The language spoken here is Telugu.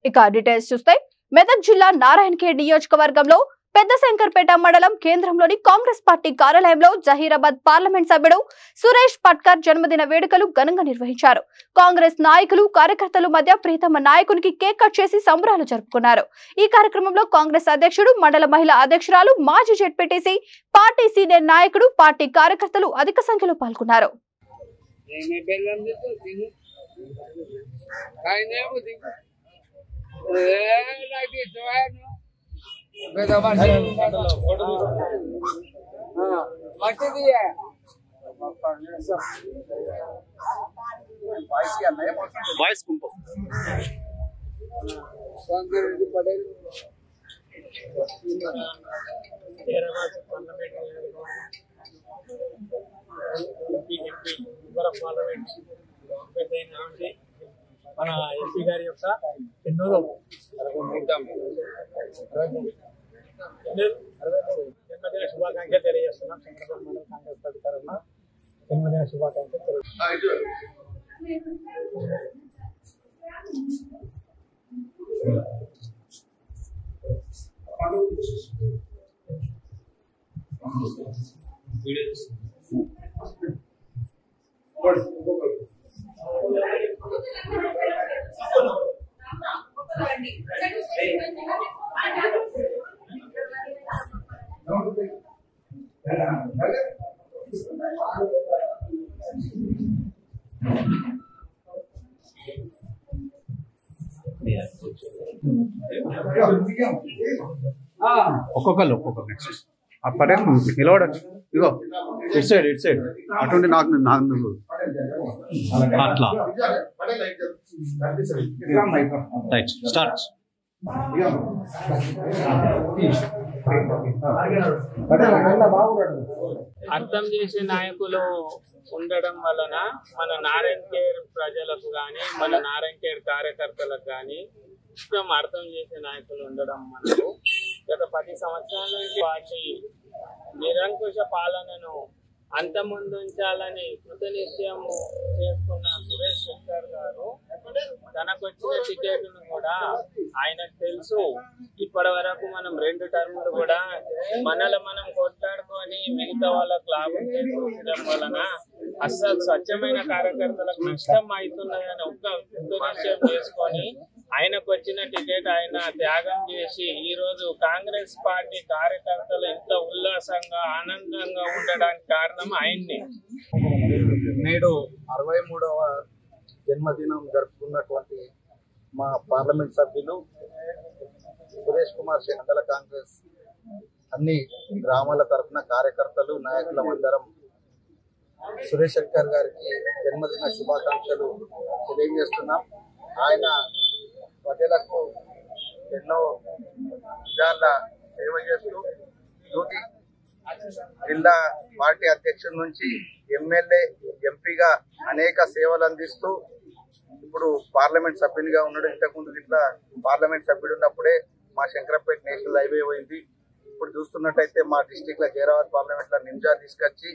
ఇక డీటెయిల్స్ చూస్తే మెదక్ జిల్లా నారాయణఖేడ్ నియోజకవర్గంలో పెద్దశంకర్పేట మండలం కేంద్రంలోని కాంగ్రెస్ పార్టీ కార్యాలయంలో జహీరాబాద్ పార్లమెంట్ సభ్యుడు సురేష్ పట్కర్ జన్మదిన వేడుకలు ఘనంగా నిర్వహించారు. కాంగ్రెస్ నాయకులు కార్యకర్తల మధ్య ప్రీతమ నాయకునికి కేక్ కట్ చేసి సంబరాలు జరుపుకున్నారు. ఈ కార్యక్రమంలో కాంగ్రెస్ అధ్యక్షుడు, మండల మహిళా అధ్యక్షురాలు, మాజీ జెడ్పీటీసీ, పార్టీ సీనియర్ నాయకుడు, పార్టీ కార్యకర్తలు అధిక సంఖ్యలో పాల్గొన్నారు. మన ఎంపీ గారి యొక్క ఎన్నో జన్మదిన శుభాకాంక్షలు తెలియజేస్తున్నాం. శంకరపేట మండల కాంగ్రెస్ పార్టీ తరఫున జన్మదిన శుభాకాంక్షలు ఒక్కొక్కరు నెక్స్ట్ అప్పుడే నిలబడచ్చు. ఇగో ఇటు సైడ్ అటువంటి నాకు అట్లా రైట్ స్టార్ట్. అర్థం చేసే నాయకులు ఉండడం వలన మన నారాయణఖేడ్ ప్రజలకు కానీ, మన నారాయణఖేడ్ కార్యకర్తలకు కానీ అర్థం చేసే నాయకులు ఉండడం మనకు గత 10 సంవత్సరాల నుంచి వాటి నిరంకుశ పాలనను అంతమొందించాలని కృతనిశ్చయం చేసుకున్న సురేష్ శంకర్ గారు తనకు వచ్చిన టికెట్ను కూడా ఆయనకు తెలుసు. ఇప్పటి వరకు మనం 2 టర్ములు కూడా మనం కొట్లాడుకొని మిగతా వాళ్ళకు లాభం చేకూర్చడం వలన అస్సలు స్వచ్ఛమైన కార్యకర్తలకు నష్టం అవుతున్నదని ఒక్క కృతనిశ్చయం చేసుకొని ఆయనకు వచ్చిన టికెట్ ఆయన త్యాగం చేసి ఈ రోజు కాంగ్రెస్ పార్టీ కార్యకర్తలు ఇంత ఉల్లాసంగా ఆనందంగా ఉండడానికి కారణం ఆయన్ని. నేడు 63వ జన్మదినం జరుపుకున్నటువంటి మా పార్లమెంట్ సభ్యులు సురేష్ కుమార్ మండల కాంగ్రెస్ అన్ని గ్రామాల తరఫున కార్యకర్తలు, నాయకులమందరం సురేష్ శంకర్ గారికి జన్మదిన శుభాకాంక్షలు తెలియజేస్తున్నాం. ఆయన ప్రజలకు ఎన్నో విధాల సేవ చేస్తూ జిల్లా పార్టీ అధ్యక్షుడి నుంచి ఎమ్మెల్యే, ఎంపీగా అనేక సేవలు అందిస్తూ ఇప్పుడు పార్లమెంట్ సభ్యునిగా ఉన్నాడు. ఇంతకుముందు ఇట్లా పార్లమెంట్ సభ్యుడు ఉన్నప్పుడే మా శంకరపేట నేషనల్ హైవే పోయింది. ఇప్పుడు చూస్తున్నట్టయితే మా డిస్టిక్ లో జహీరాబాద్ పార్లమెంట్ లో నింజా తీసుకొచ్చి